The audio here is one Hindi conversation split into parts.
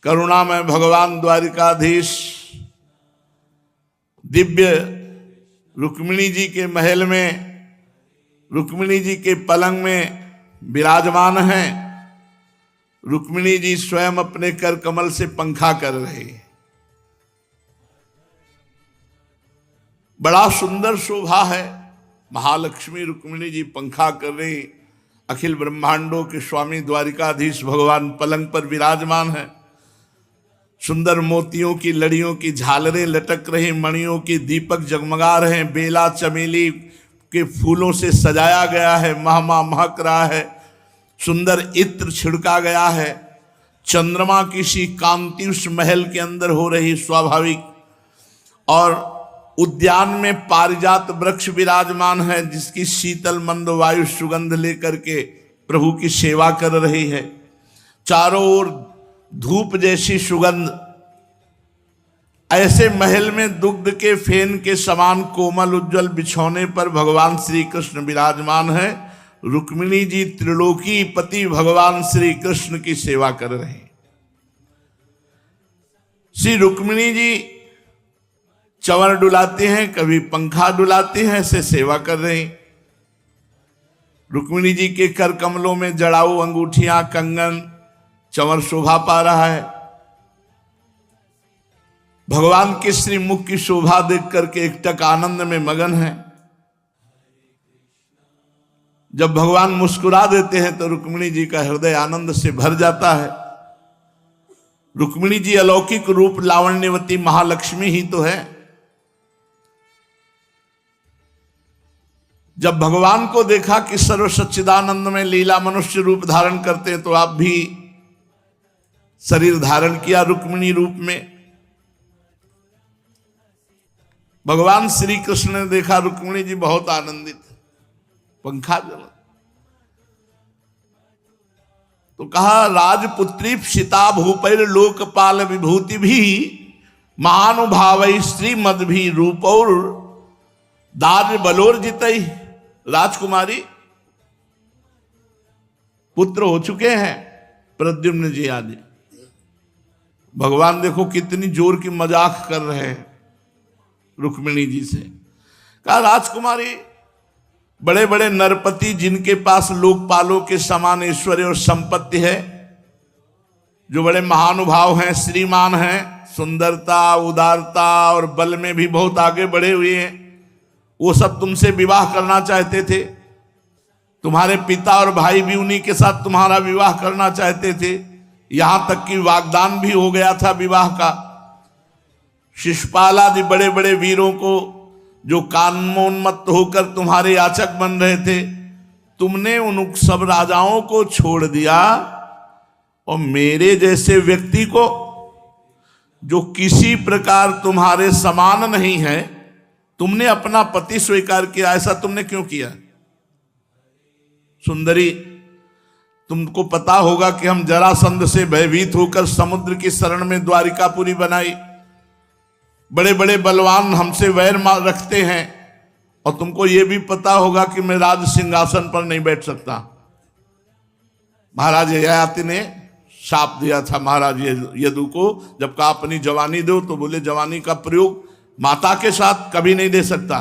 करुणामय भगवान द्वारिकाधीश दिव्य रुक्मिणी जी के महल में, रुक्मिणी जी के पलंग में विराजमान हैं। रुक्मिणी जी स्वयं अपने कर कमल से पंखा कर रहे। बड़ा सुंदर शोभा है। महालक्ष्मी रुक्मिणी जी पंखा कर रही। अखिल ब्रह्मांडों के स्वामी द्वारिकाधीश भगवान पलंग पर विराजमान है। सुंदर मोतियों की लड़ियों की झालरें लटक रही, मणियों की दीपक जगमगा रहे, बेला चमेली के फूलों से सजाया गया है, महमा महक रहा है, सुंदर इत्र छिड़का गया है। चंद्रमा की सी कांति उस महल के अंदर हो रही स्वाभाविक। और उद्यान में पारिजात वृक्ष विराजमान है, जिसकी शीतल मंद वायु सुगंध लेकर के प्रभु की सेवा कर रही है। चारों ओर धूप जैसी सुगंध। ऐसे महल में दुग्ध के फेन के समान कोमल उज्जवल बिछौने पर भगवान श्री कृष्ण विराजमान है। रुक्मिणी जी त्रिलोकी पति भगवान श्री कृष्ण की सेवा कर रहे हैं। श्री रुक्मिणी जी चंवर डुलाते हैं, कभी पंखा डुलाते हैं, ऐसे सेवा कर रहे हैं। रुक्मिणी जी के कर कमलों में जड़ाऊ अंगूठियां, कंगन, चंवर शोभा पा रहा है। भगवान के श्री मुख की शोभा देख करके एकटक आनंद में मगन है। जब भगवान मुस्कुरा देते हैं तो रुक्मिणी जी का हृदय आनंद से भर जाता है। रुक्मिणी जी अलौकिक रूप लावण्यवती महालक्ष्मी ही तो है। जब भगवान को देखा कि सर्व सच्चिदानंद में लीला मनुष्य रूप धारण करते हैं, तो आप भी शरीर धारण किया रुक्मिणी रूप में। भगवान श्री कृष्ण ने देखा रुक्मिणी जी बहुत आनंदित, पंखा जला तो कहा, राजपुत्री सीता भूपैर लोकपाल विभूति भी महानुभाव श्रीमद भी रूपौर दार्य बलोर जितई। राजकुमारी पुत्र हो चुके हैं प्रद्युम्न जी आदि। भगवान देखो कितनी जोर की मजाक कर रहे हैं रुक्मिणी जी से। कहा, राजकुमारी, बड़े बड़े नरपति जिनके पास लोकपालों के समान ऐश्वर्य और संपत्ति है, जो बड़े महानुभाव हैं, श्रीमान हैं, सुंदरता, उदारता और बल में भी बहुत आगे बढ़े हुए हैं, वो सब तुमसे विवाह करना चाहते थे। तुम्हारे पिता और भाई भी उन्हीं के साथ तुम्हारा विवाह करना चाहते थे। यहां तक कि वाग्दान भी हो गया था विवाह का। शिशुपाल आदि बड़े बड़े वीरों को, जो कामोन्मत्त होकर तुम्हारे याचक बन रहे थे, तुमने उन सब राजाओं को छोड़ दिया और मेरे जैसे व्यक्ति को, जो किसी प्रकार तुम्हारे समान नहीं है, तुमने अपना पति स्वीकार किया। ऐसा तुमने क्यों किया? सुंदरी, तुमको पता होगा कि हम जरासंध से भयभीत होकर समुद्र की शरण में द्वारिकापुरी बनाई। बड़े बड़े बलवान हमसे वैर रखते हैं, और तुमको यह भी पता होगा कि मैं राज सिंहासन पर नहीं बैठ सकता। महाराज ययाति ने शाप दिया था महाराज यदु को, जब कहा अपनी जवानी दो, तो बोले जवानी का प्रयोग माता के साथ कभी नहीं दे सकता।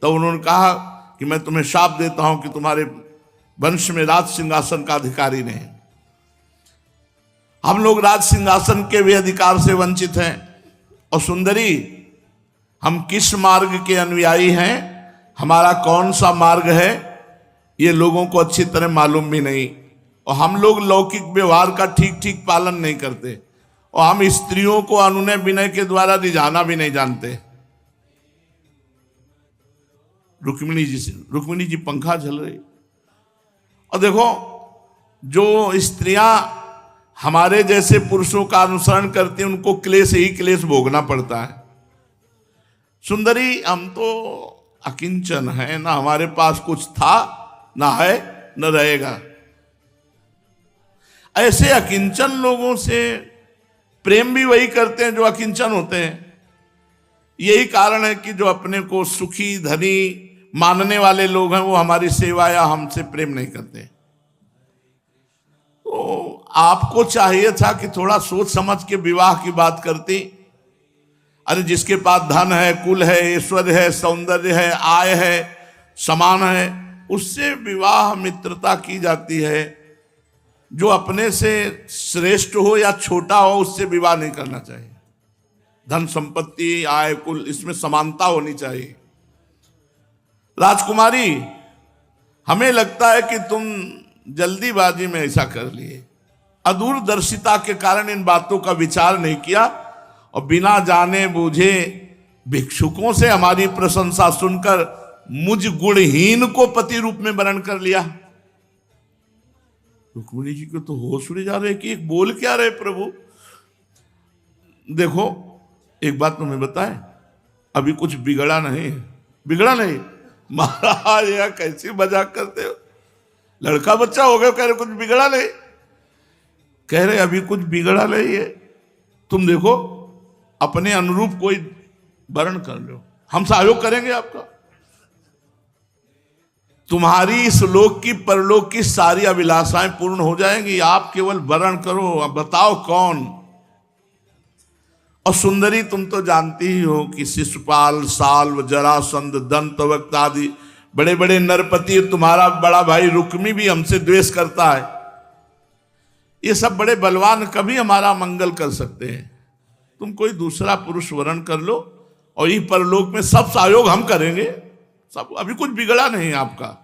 तो उन्होंने कहा कि मैं तुम्हें शाप देता हूं कि तुम्हारे वंश में राज सिंहासन का अधिकारी नहीं। हम लोग राज सिंहासन के भी अधिकार से वंचित हैं। और सुंदरी, हम किस मार्ग के अनुयायी हैं, हमारा कौन सा मार्ग है, ये लोगों को अच्छी तरह मालूम भी नहीं। और हम लोग लौकिक व्यवहार का ठीक ठीक पालन नहीं करते, और हम स्त्रियों को अनुनय विनय के द्वारा रिझाना भी नहीं जानते। रुक्मिणी जी पंखा झल रही। और देखो, जो स्त्रियां हमारे जैसे पुरुषों का अनुसरण करती हैं, उनको क्लेश ही क्लेश भोगना पड़ता है। सुंदरी, हम तो अकिंचन है, ना हमारे पास कुछ था, ना है, न रहेगा। ऐसे अकिंचन लोगों से प्रेम भी वही करते हैं जो अकिंचन होते हैं। यही कारण है कि जो अपने को सुखी धनी मानने वाले लोग हैं, वो हमारी सेवा या हमसे प्रेम नहीं करते। तो आपको चाहिए था कि थोड़ा सोच समझ के विवाह की बात करती। अरे जिसके पास धन है, कुल है, ऐश्वर्य है, सौंदर्य है, आय है, समान है, उससे विवाह मित्रता की जाती है। जो अपने से श्रेष्ठ हो या छोटा हो उससे विवाह नहीं करना चाहिए। धन संपत्ति, आय, कुल, इसमें समानता होनी चाहिए। राजकुमारी, हमें लगता है कि तुम जल्दीबाजी में ऐसा कर लिए, अदूरदर्शिता के कारण इन बातों का विचार नहीं किया और बिना जाने बूझे भिक्षुकों से हमारी प्रशंसा सुनकर मुझ गुणहीन को पति रूप में वरण कर लिया। रुक्मिणी जी को तो होश उड़ जा रहे कि एक बोल क्या रहे प्रभु। देखो एक बात तुम्हें बताएं, अभी कुछ बिगड़ा नहीं, बिगड़ा नहीं। महाराज यह कैसी मजाक करते हो, लड़का बच्चा हो गया, कह रहे कुछ बिगड़ा नहीं, कह रहे अभी कुछ बिगड़ा नहीं है। तुम देखो अपने अनुरूप कोई वर्ण कर लो, हम सहयोग करेंगे आपका। तुम्हारी इस लोक की परलोक की सारी अभिलाषाएं पूर्ण हो जाएंगी, आप केवल वर्ण करो, अब बताओ कौन। और सुंदरी तुम तो जानती ही हो कि शिशुपाल, साल्व, जरासंध, दंतवक्त आदि बड़े बड़े नरपति, तुम्हारा बड़ा भाई रुक्मी भी हमसे द्वेष करता है। ये सब बड़े बलवान कभी हमारा मंगल कर सकते हैं। तुम कोई दूसरा पुरुष वर्ण कर लो और ये परलोक में सब सहयोग हम करेंगे, सब, अभी कुछ बिगड़ा नहीं आपका।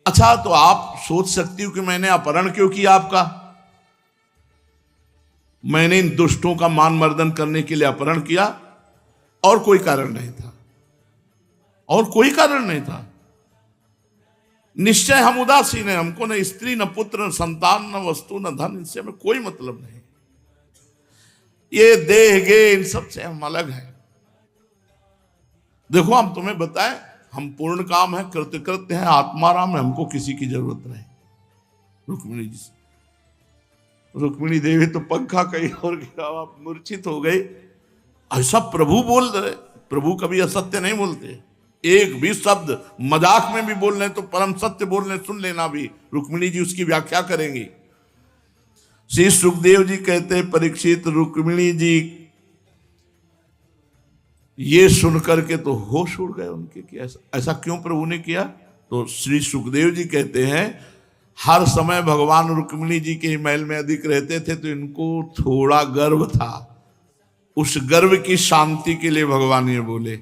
अच्छा तो आप सोच सकती हो कि मैंने अपहरण क्यों किया आपका। मैंने इन दुष्टों का मान मर्दन करने के लिए अपहरण किया, और कोई कारण नहीं था, और कोई कारण नहीं था। निश्चय हम उदासीन हैं, हमको न स्त्री, न पुत्र, न संतान, न वस्तु, न धन, इनसे हमें कोई मतलब नहीं। ये देह गे इन सब से हम अलग हैं। देखो हम तुम्हें बताएं, हम पूर्ण काम है, कृतकृत्य हैं, आत्माराम है, हमको किसी की जरूरत नहीं। रुक्मिणी जी, रुक्मिणी देवी तो पंखा कहीं और गिरा, आप मूर्छित हो गई। ऐसा प्रभु बोल रहे, प्रभु कभी असत्य नहीं बोलते, एक भी शब्द मजाक में भी बोल रहे तो परम सत्य बोल रहे, सुन लेना भी। रुक्मिणी जी उसकी व्याख्या करेंगी। श्री सुखदेव जी कहते, परीक्षित रुक्मिणी जी ये सुनकर के तो होश उड़ गए उनके कि ऐसा क्यों प्रभु ने किया। तो श्री सुखदेव जी कहते हैं, हर समय भगवान रुक्मिणी जी के महल में अधिक रहते थे तो इनको थोड़ा गर्व था। उस गर्व की शांति के लिए भगवान ये बोले।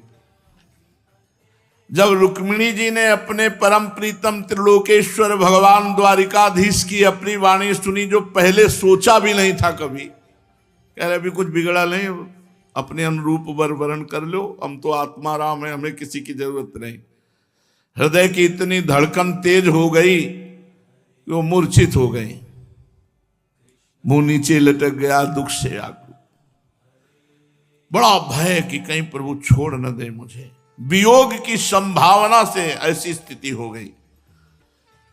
जब रुक्मिणी जी ने अपने परम प्रीतम त्रिलोकेश्वर भगवान द्वारिकाधीश की अपनी वाणी सुनी, जो पहले सोचा भी नहीं था कभी, कह रहे अभी कुछ बिगड़ा नहीं, अपने अनुरूप वर वर्ण कर लो, हम तो आत्माराम है, हमें किसी की जरूरत नहीं। हृदय की इतनी धड़कन तेज हो गई कि वो मूर्छित हो गई, मुंह नीचे लटक गया दुख से आग। बड़ा भय कि कहीं प्रभु छोड़ न दे मुझे, वियोग की संभावना से ऐसी स्थिति हो गई।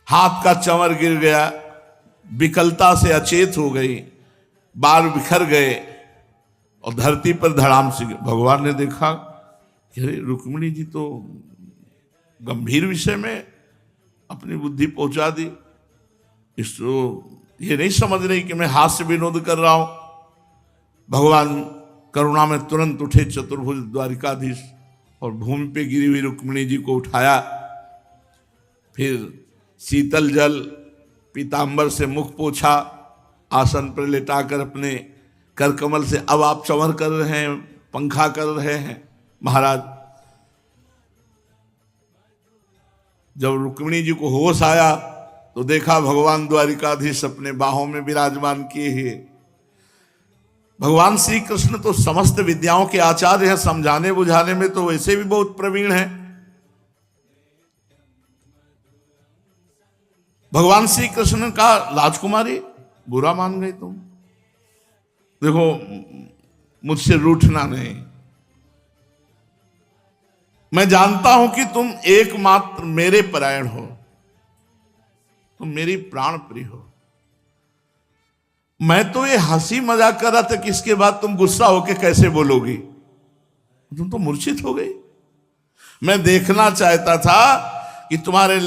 हाथ का चंवर गिर गया, विकलता से अचेत हो गई, बाल बिखर गए और धरती पर धड़ाम से भगवान ने देखा कि अरे रुक्मिणी जी तो गंभीर विषय में अपनी बुद्धि पहुंचा दी, इसको ये नहीं समझ रही कि मैं हास्य विनोद कर रहा हूं। भगवान करुणा में तुरंत उठे चतुर्भुज द्वारिकाधीश और भूमि पे गिरी हुई रुक्मिणी जी को उठाया, फिर शीतल जल पीतांबर से मुख पोछा, आसन पर लेटाकर अपने करकमल से अब आप चंवर कर रहे हैं, पंखा कर रहे हैं महाराज। जब रुक्मिणी जी को होश आया तो देखा भगवान द्वारिकाधीश अपने बाहों में विराजमान किए हैं। भगवान श्री कृष्ण तो समस्त विद्याओं के आचार्य हैं, समझाने बुझाने में तो वैसे भी बहुत प्रवीण हैं। भगवान श्री कृष्ण का राजकुमारी बुरा मान गई तुम, देखो मुझसे रूठना नहीं, मैं जानता हूं कि तुम एकमात्र मेरे परायण हो, तुम मेरी प्राण प्रिय हो। मैं तो ये हंसी मजाक कर रहा था कि इसके बाद तुम गुस्सा होके कैसे बोलोगी, तुम तो मूर्छित हो गई। मैं देखना चाहता था कि तुम्हारे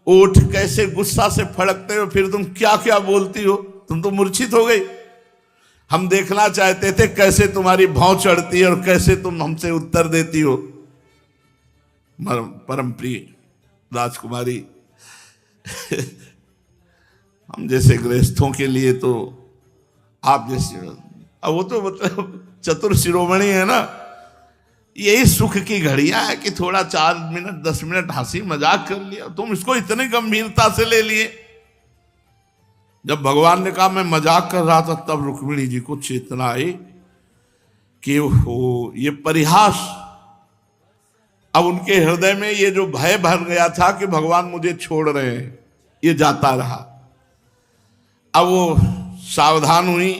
ओठ कैसे गुस्सा से फड़कते हो, फिर तुम क्या क्या बोलती हो, तुम तो मूर्छित हो गई। हम देखना चाहते थे कैसे तुम्हारी भौं चढ़ती है और कैसे तुम हमसे उत्तर देती हो। परम प्रिय राजकुमारी, हम जैसे गृहस्थों के लिए तो आप जैसे, अब वो तो मतलब चतुर शिरोमणि है ना, यही सुख की घड़ियां है कि थोड़ा 4 मिनट 10 मिनट हंसी मजाक कर लिया, तुम इसको इतनी गंभीरता से ले लिए। जब भगवान ने कहा मैं मजाक कर रहा था, तब रुक्मिणी जी को चेतना आई कि वो ये परिहास, अब उनके हृदय में ये जो भय भर गया था कि भगवान मुझे छोड़ रहे हैं, ये जाता रहा। अब वो सावधान हुई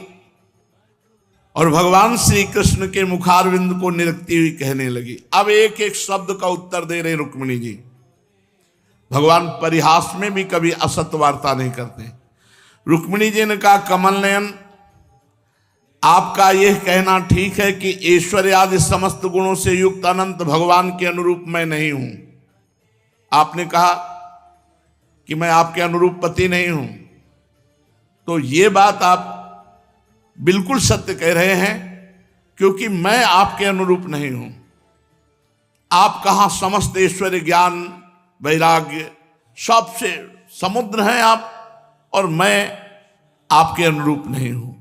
और भगवान श्री कृष्ण के मुखारविंद को निरखती हुई कहने लगी। अब एक एक शब्द का उत्तर दे रहे रुक्मिणी जी। भगवान परिहास में भी कभी असत्य वार्ता नहीं करते। रुक्मिणी जी ने कहा, कमल नयन, आपका यह कहना ठीक है कि ऐश्वर्य आदि समस्त गुणों से युक्त अनंत भगवान के अनुरूप मैं नहीं हूं। आपने कहा कि मैं आपके अनुरूप पति नहीं हूं, तो ये बात आप बिल्कुल सत्य कह रहे हैं, क्योंकि मैं आपके अनुरूप नहीं हूं। आप कहां समस्त ऐश्वर्य ज्ञान वैराग्य सबसे समुद्र हैं आप, और मैं आपके अनुरूप नहीं हूं।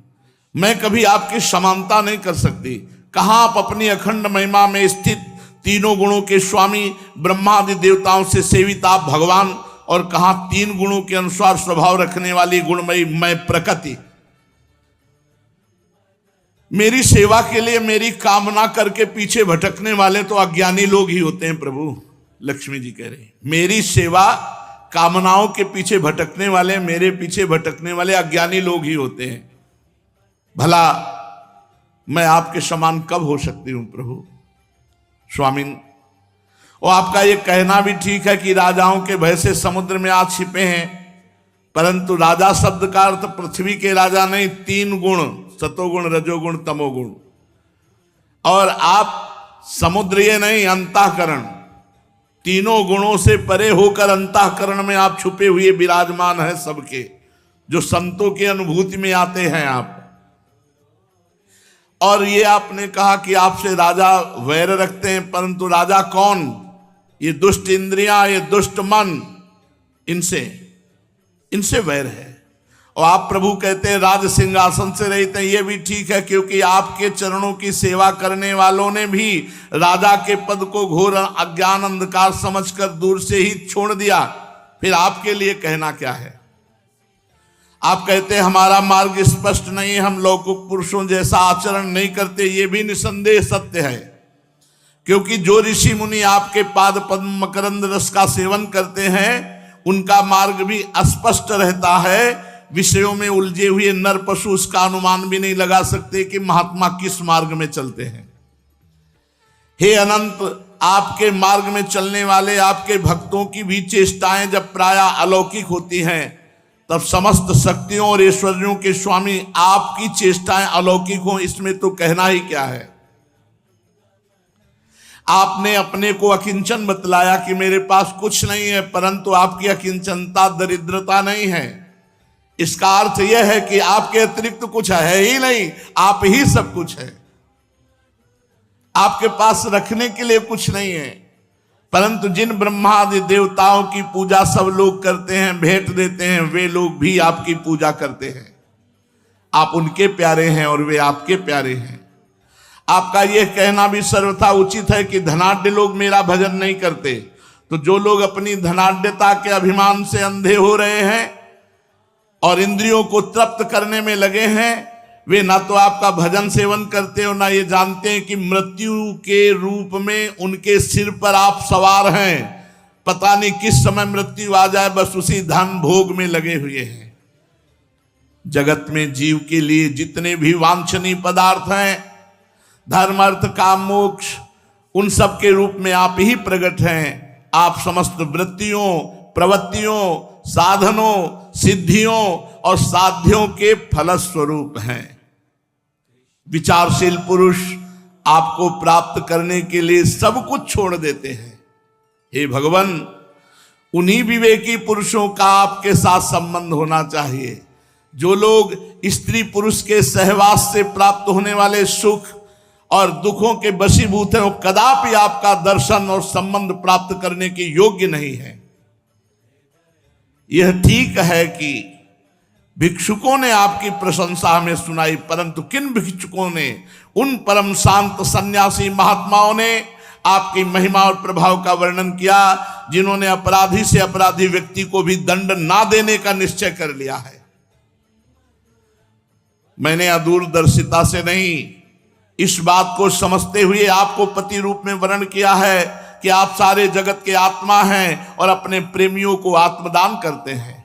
मैं कभी आपकी समानता नहीं कर सकती। कहां आप अपनी अखंड महिमा में स्थित तीनों गुणों के स्वामी ब्रह्मादि देवताओं से सेवित आप भगवान, और कहां 3 गुणों के अनुसार स्वभाव रखने वाली गुणमयी मैं प्रकृति। मेरी सेवा के लिए मेरी कामना करके पीछे भटकने वाले तो अज्ञानी लोग ही होते हैं प्रभु। लक्ष्मी जी कह रहे, मेरी सेवा कामनाओं के पीछे भटकने वाले, मेरे पीछे भटकने वाले अज्ञानी लोग ही होते हैं। भला मैं आपके समान कब हो सकती हूं प्रभु स्वामिन। और आपका ये कहना भी ठीक है कि राजाओं के भय से समुद्र में आज छिपे हैं, परंतु राजा शब्द का अर्थ पृथ्वी के राजा नहीं, 3 गुण, सतोगुण रजोगुण तमोगुण, और आप समुद्र ये नहीं, अंतःकरण, तीनों गुणों से परे होकर अंतःकरण में आप छुपे हुए विराजमान हैं सबके, जो संतों की अनुभूति में आते हैं आप। और ये आपने कहा कि आपसे राजा वैर रखते हैं, परंतु राजा कौन, ये दुष्ट इंद्रियां, ये दुष्ट मन, इनसे वैर है। और आप प्रभु कहते हैं राज सिंहासन से रहित हैं, ये भी ठीक है, क्योंकि आपके चरणों की सेवा करने वालों ने भी राजा के पद को घोर अज्ञान अंधकार समझकर दूर से ही छोड़ दिया। फिर आपके लिए कहना क्या है। आप कहते हैं हमारा मार्ग स्पष्ट नहीं है, हम लौकिक पुरुषों जैसा आचरण नहीं करते, ये भी निसंदेह सत्य है, क्योंकि जो ऋषि मुनि आपके पाद पद्म मकरंद रस का सेवन करते हैं, उनका मार्ग भी अस्पष्ट रहता है। विषयों में उलझे हुए नर पशु उसका अनुमान भी नहीं लगा सकते कि महात्मा किस मार्ग में चलते हैं। हे अनंत, आपके मार्ग में चलने वाले आपके भक्तों की भी चेष्टाएं जब प्रायः अलौकिक होती हैं, तब समस्त शक्तियों और ऐश्वर्यों के स्वामी आपकी चेष्टाएं अलौकिक हों, इसमें तो कहना ही क्या है। आपने अपने को अकिंचन बतलाया कि मेरे पास कुछ नहीं है, परंतु आपकी अकिंचनता दरिद्रता नहीं है। इसका अर्थ यह है कि आपके अतिरिक्त कुछ है ही नहीं, आप ही सब कुछ है। आपके पास रखने के लिए कुछ नहीं है, परंतु जिन ब्रह्मादि देवताओं की पूजा सब लोग करते हैं, भेंट देते हैं, वे लोग भी आपकी पूजा करते हैं। आप उनके प्यारे हैं और वे आपके प्यारे हैं। आपका यह कहना भी सर्वथा उचित है कि धनाढ्य लोग मेरा भजन नहीं करते। तो जो लोग अपनी धनाढ्यता के अभिमान से अंधे हो रहे हैं और इंद्रियों को तृप्त करने में लगे हैं, वे ना तो आपका भजन सेवन करते हो, ना ये जानते हैं कि मृत्यु के रूप में उनके सिर पर आप सवार हैं। पता नहीं किस समय मृत्यु आ जाए, बस उसी धन भोग में लगे हुए हैं। जगत में जीव के लिए जितने भी वांछनीय पदार्थ हैं, धर्म अर्थ काम मोक्ष, उन सब के रूप में आप ही प्रकट हैं। आप समस्त वृत्तियों, प्रवृत्तियों, साधनों, सिद्धियों और साध्यों के फलस्वरूप हैं। विचारशील पुरुष आपको प्राप्त करने के लिए सब कुछ छोड़ देते हैं। हे भगवान, उन्हीं विवेकी पुरुषों का आपके साथ संबंध होना चाहिए जो लोग स्त्री पुरुष के सहवास से प्राप्त होने वाले सुख और दुखों के वशीभूत हैं, वो कदापि आपका दर्शन और संबंध प्राप्त करने के योग्य नहीं है। यह ठीक है कि भिक्षुकों ने आपकी प्रशंसा हमें सुनाई, परंतु किन भिक्षुकों ने? उन परम शांत सन्यासी महात्माओं ने आपकी महिमा और प्रभाव का वर्णन किया जिन्होंने अपराधी से अपराधी व्यक्ति को भी दंड ना देने का निश्चय कर लिया है। मैंने अदूरदर्शिता से नहीं, इस बात को समझते हुए आपको पति रूप में वर्णन किया है कि आप सारे जगत के आत्मा हैं और अपने प्रेमियों को आत्मदान करते हैं।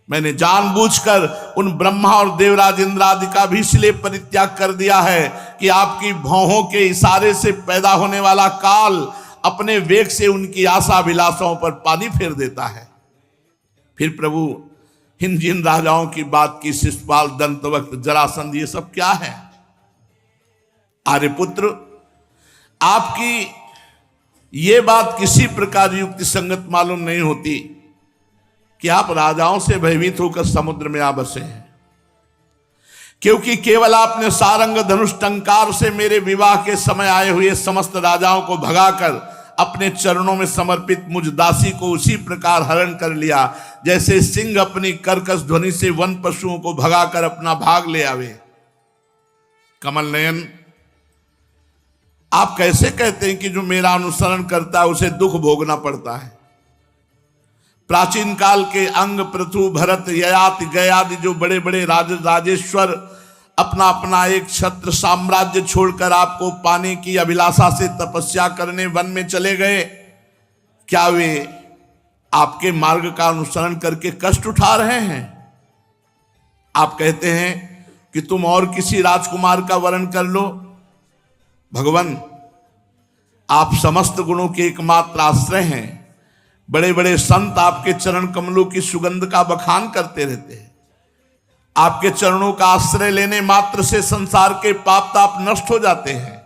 मैंने जानबूझकर उन ब्रह्मा और देवराज इंद्र आदि का भी इसलिए परित्याग कर दिया है कि आपकी भौहों के इशारे से पैदा होने वाला काल अपने वेग से उनकी आशा अभिलाषाओं पर पानी फेर देता है। फिर प्रभु इन जिन राजाओं की बात की, शिशुपाल, दंतवक्त, जरासंध, ये सब क्या है? आर्यपुत्र, आपकी ये बात किसी प्रकार युक्ति संगत मालूम नहीं होती कि आप राजाओं से भयभीत होकर समुद्र में आ बसे हैं, क्योंकि केवल आपने सारंग धनुष टंकार से मेरे विवाह के समय आए हुए समस्त राजाओं को भगाकर अपने चरणों में समर्पित मुझ दासी को उसी प्रकार हरण कर लिया जैसे सिंह अपनी कर्कश ध्वनि से वन पशुओं को भगाकर अपना भाग ले आवे। कमल नयन, आप कैसे कहते हैं कि जो मेरा अनुसरण करता है उसे दुख भोगना पड़ता है? प्राचीन काल के अंग, पृथु, भरत, ययाति, गयादि जो बड़े बड़े राजेश्वर अपना अपना एक छत्र साम्राज्य छोड़कर आपको पाने की अभिलाषा से तपस्या करने वन में चले गए, क्या वे आपके मार्ग का अनुसरण करके कष्ट उठा रहे हैं? आप कहते हैं कि तुम और किसी राजकुमार का वर्ण कर लो। भगवान, आप समस्त गुणों के एकमात्र आश्रय हैं। बड़े बड़े संत आपके चरण कमलों की सुगंध का बखान करते रहते हैं। आपके चरणों का आश्रय लेने मात्र से संसार के पाप ताप नष्ट हो जाते हैं।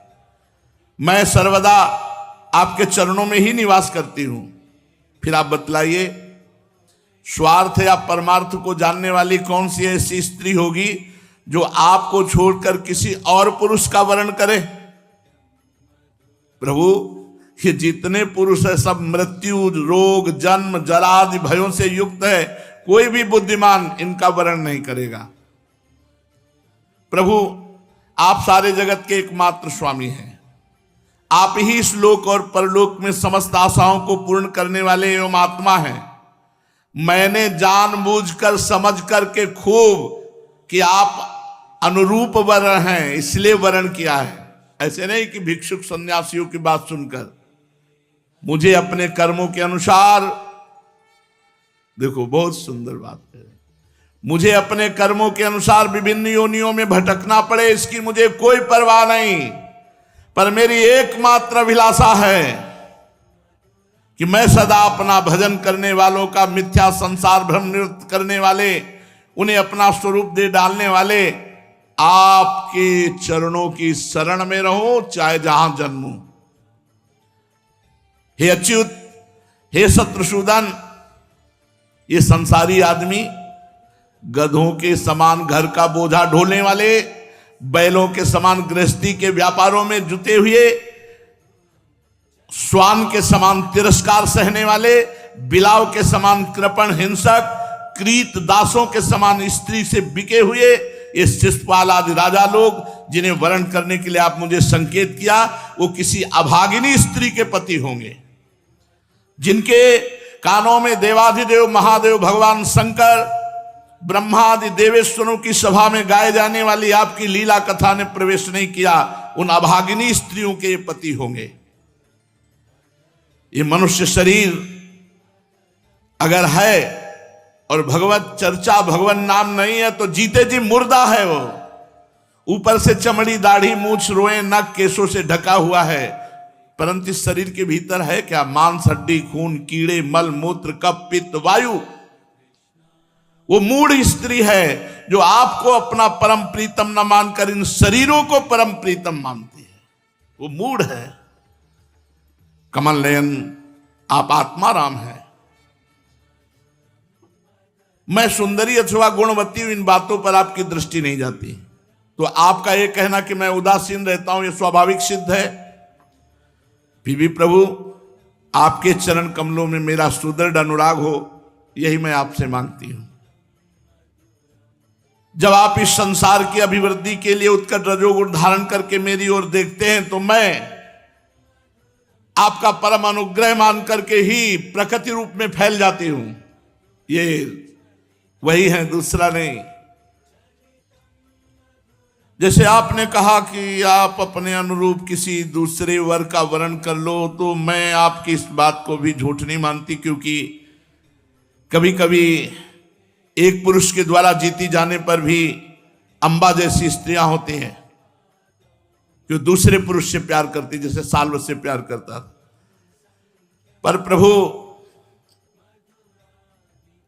मैं सर्वदा आपके चरणों में ही निवास करती हूं। फिर आप बतलाइए, स्वार्थ या परमार्थ को जानने वाली कौन सी ऐसी स्त्री होगी जो आपको छोड़कर किसी और पुरुष का वर्ण करे? प्रभु, ये जितने पुरुष है सब मृत्यु, रोग, जन्म, जरा आदि भयों से युक्त है। कोई भी बुद्धिमान इनका वर्ण नहीं करेगा। प्रभु, आप सारे जगत के एकमात्र स्वामी हैं। आप ही इस लोक और परलोक में समस्त आशाओं को पूर्ण करने वाले एवं आत्मा हैं। मैंने जानबूझकर समझ करके खूब कि आप अनुरूप वर्ण हैं इसलिए वर्ण किया है। ऐसे नहीं कि भिक्षुक सन्यासियों की बात सुनकर। मुझे अपने कर्मों के अनुसार, देखो बहुत सुंदर बात है, मुझे अपने कर्मों के अनुसार विभिन्न योनियों में भटकना पड़े इसकी मुझे कोई परवाह नहीं, पर मेरी एकमात्र अभिलाषा है कि मैं सदा अपना भजन करने वालों का मिथ्या संसार भ्रम निवृत्त करने वाले, उन्हें अपना स्वरूप दे डालने वाले आपके चरणों की शरण में रहूं, चाहे जहां जन्मूं। हे अच्युत, हे शत्रुसूदन, ये संसारी आदमी गधों के समान घर का बोझा ढोने वाले, बैलों के समान गृहस्थी के व्यापारों में जुटे हुए, श्वान के समान तिरस्कार सहने वाले, बिलाव के समान कृपण हिंसक, क्रीत दासों के समान स्त्री से बिके हुए ये शिशुपाल आदि राजा लोग जिन्हें वर्ण करने के लिए आप मुझे संकेत किया, वो किसी अभागिनी स्त्री के पति होंगे, जिनके कानों में देवाधिदेव महादेव भगवान शंकर, ब्रह्मादि देवेश्वरों की सभा में गाए जाने वाली आपकी लीला कथा ने प्रवेश नहीं किया। उन अभागिनी स्त्रियों के ये पति होंगे। ये मनुष्य शरीर अगर है और भगवत चर्चा, भगवान नाम नहीं है तो जीते जी मुर्दा है वो। ऊपर से चमड़ी, दाढ़ी, मूछ, रोए, नख, केशों से ढका हुआ है, परंतु इस शरीर के भीतर है क्या? मांस, हड्डी, खून, कीड़े, मल, मूत्र, कफ, पित्त, वायु। वो मूढ़ स्त्री है जो आपको अपना परम प्रीतम न मानकर इन शरीरों को परम प्रीतम मानती है। वो मूढ़ है। कमल नयन, आप आत्मा राम है। मैं सुंदरी अथवा गुणवती हूं, इन बातों पर आपकी दृष्टि नहीं जाती। तो आपका यह कहना कि मैं उदासीन रहता हूं, यह स्वाभाविक सिद्ध है। फिर भी प्रभु आपके चरण कमलों में मेरा सुदृढ़ अनुराग हो, यही मैं आपसे मांगती हूं। जब आप इस संसार की अभिवृद्धि के लिए उत्कट रजोगुण धारण करके मेरी ओर देखते हैं तो मैं आपका परम अनुग्रह मान करके ही प्रकृति रूप में फैल जाती हूं। ये वही है, दूसरा नहीं। जैसे आपने कहा कि आप अपने अनुरूप किसी दूसरे वर का वर्ण कर लो, तो मैं आपकी इस बात को भी झूठ नहीं मानती, क्योंकि कभी कभी एक पुरुष के द्वारा जीती जाने पर भी अंबा जैसी स्त्रियां होती हैं जो दूसरे पुरुष से प्यार करती, जैसे साल्व से प्यार करता। पर प्रभु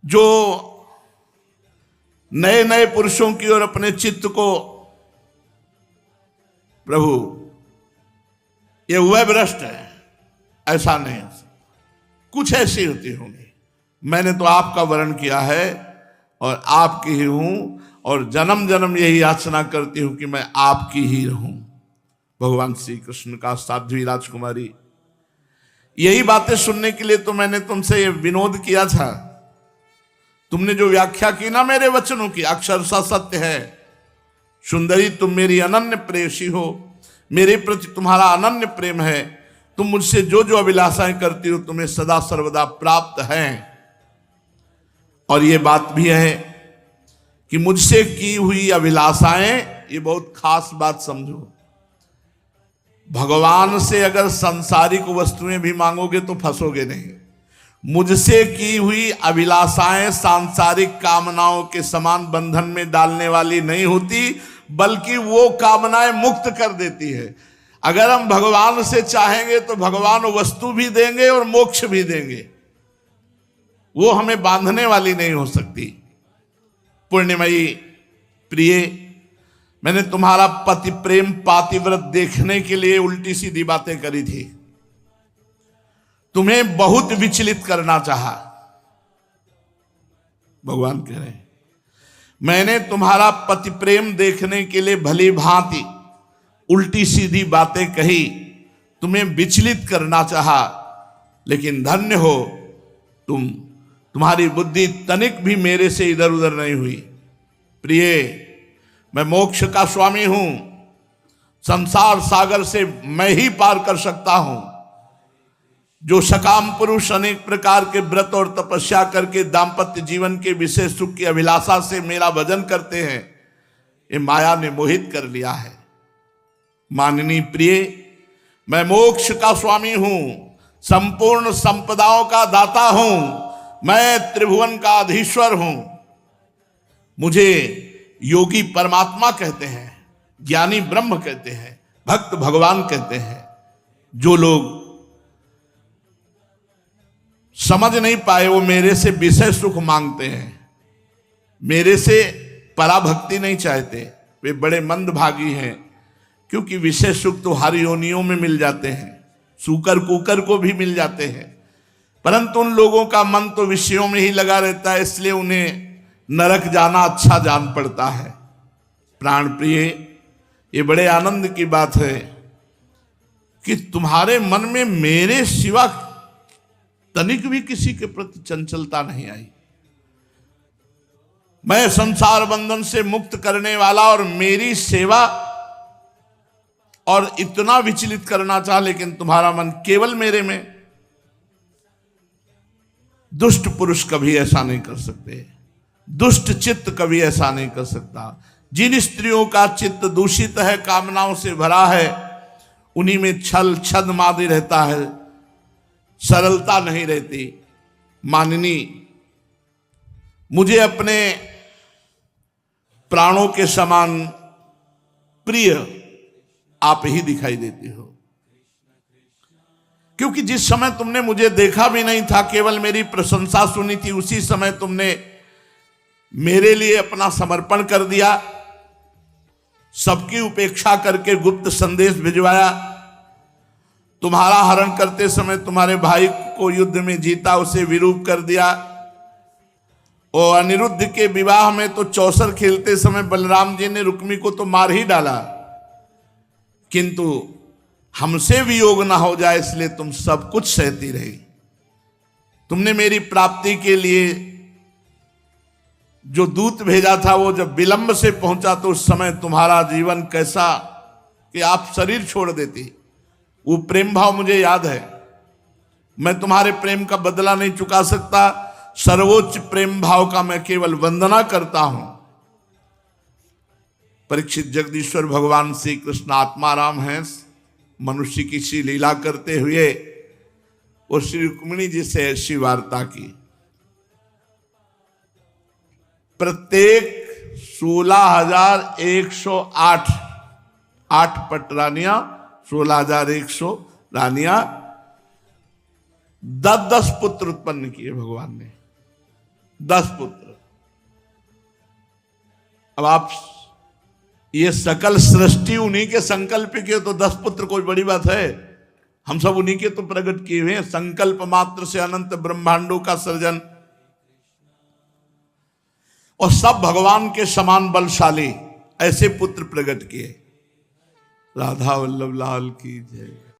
जो नए नए पुरुषों की ओर अपने चित्त को, प्रभु ये वह भ्रष्ट है, ऐसा नहीं, कुछ ऐसी होती होंगी। मैंने तो आपका वर्ण किया है और आपकी ही हूं, और जन्म जन्म यही याचना करती हूं कि मैं आपकी ही रहूं। भगवान श्री कृष्ण का साध्वी राजकुमारी, यही बातें सुनने के लिए तो मैंने तुमसे ये विनोद किया था। तुमने जो व्याख्या की ना मेरे वचनों की, अक्षरशः सत्य है। सुंदरी, तुम मेरी अनन्य प्रेयसी हो, मेरे प्रति तुम्हारा अनन्य प्रेम है। तुम मुझसे जो जो अभिलाषाएं करती हो तुम्हें सदा सर्वदा प्राप्त हैं। और ये बात भी है कि मुझसे की हुई अभिलाषाएं, ये बहुत खास बात समझो, भगवान से अगर सांसारिक वस्तुएं भी मांगोगे तो फंसोगे नहीं। मुझसे की हुई अभिलाषाएं सांसारिक कामनाओं के समान बंधन में डालने वाली नहीं होती, बल्कि वो कामनाएं मुक्त कर देती है। अगर हम भगवान से चाहेंगे तो भगवान वस्तु भी देंगे और मोक्ष भी देंगे, वो हमें बांधने वाली नहीं हो सकती। पुण्यमयी प्रिय, मैंने तुम्हारा पति प्रेम पातिव्रत देखने के लिए उल्टी सीधी बातें करी थी, तुम्हें बहुत विचलित करना चाहा। भगवान कह रहे हैं, मैंने तुम्हारा पति प्रेम देखने के लिए भली भांति उल्टी सीधी बातें कही, तुम्हें विचलित करना चाहा, लेकिन धन्य हो तुम्हारी बुद्धि तनिक भी मेरे से इधर उधर नहीं हुई। प्रिय, मैं मोक्ष का स्वामी हूं, संसार सागर से मैं ही पार कर सकता हूं। जो सकाम पुरुष अनेक प्रकार के व्रत और तपस्या करके दाम्पत्य जीवन के विशेष सुख की अभिलाषा से मेरा भजन करते हैं, ये माया ने मोहित कर लिया है। माननीय प्रिय, मैं मोक्ष का स्वामी हूं, संपूर्ण संपदाओं का दाता हूं, मैं त्रिभुवन का अधीश्वर हूं। मुझे योगी परमात्मा कहते हैं, ज्ञानी ब्रह्म कहते हैं, भक्त भगवान कहते हैं। जो लोग समझ नहीं पाए वो मेरे से विषय सुख मांगते हैं, मेरे से पराभक्ति नहीं चाहते, वे बड़े मंदभागी हैं, क्योंकि विषय सुख तो हर योनियों में मिल जाते हैं, सूकर कुकर को भी मिल जाते हैं, परंतु उन लोगों का मन तो विषयों में ही लगा रहता है, इसलिए उन्हें नरक जाना अच्छा जान पड़ता है। प्राण प्रिय, ये बड़े आनंद की बात है कि तुम्हारे मन में मेरे सिवा तनिक भी किसी के प्रति चंचलता नहीं आई। मैं संसार बंधन से मुक्त करने वाला और मेरी सेवा और इतना विचलित करना चाह, लेकिन तुम्हारा मन केवल मेरे में। दुष्ट पुरुष कभी ऐसा नहीं कर सकते, दुष्ट चित्त कभी ऐसा नहीं कर सकता। जिन स्त्रियों का चित्त दूषित है, कामनाओं से भरा है, उन्हीं में छल छद मादे रहता है, सरलता नहीं रहती। माननी, मुझे अपने प्राणों के समान प्रिय आप ही दिखाई देती हो, क्योंकि जिस समय तुमने मुझे देखा भी नहीं था, केवल मेरी प्रशंसा सुनी थी, उसी समय तुमने मेरे लिए अपना समर्पण कर दिया, सबकी उपेक्षा करके गुप्त संदेश भिजवाया। तुम्हारा हरण करते समय तुम्हारे भाई को युद्ध में जीता, उसे विरूप कर दिया, और अनिरुद्ध के विवाह में तो चौसर खेलते समय बलराम जी ने रुक्मी को तो मार ही डाला, किंतु हमसे वियोग ना हो जाए इसलिए तुम सब कुछ सहती रही। तुमने मेरी प्राप्ति के लिए जो दूत भेजा था वो जब विलंब से पहुंचा तो उस समय तुम्हारा जीवन कैसा कि आप शरीर छोड़ देती। वो प्रेम भाव मुझे याद है, मैं तुम्हारे प्रेम का बदला नहीं चुका सकता। सर्वोच्च प्रेम भाव का मैं केवल वंदना करता हूं। परीक्षित जगदीश्वर भगवान श्री कृष्ण आत्माराम हैं, मनुष्य की सी लीला करते हुए और श्री रुक्मिणी जी से ऐसी वार्ता की। प्रत्येक 16,108 8 पट रानियां, 16,100 रानियां, 10 पुत्र उत्पन्न किए भगवान ने, 10 पुत्र। अब आप ये सकल सृष्टि उन्हीं के संकल्प के, तो 10 पुत्र कोई बड़ी बात है? हम सब उन्हीं के तो प्रकट किए हुए हैं। संकल्प मात्र से अनंत ब्रह्मांडों का सृजन, और सब भगवान के समान बलशाली ऐसे पुत्र प्रकट किए। राधा वल्लभ लाल की जय।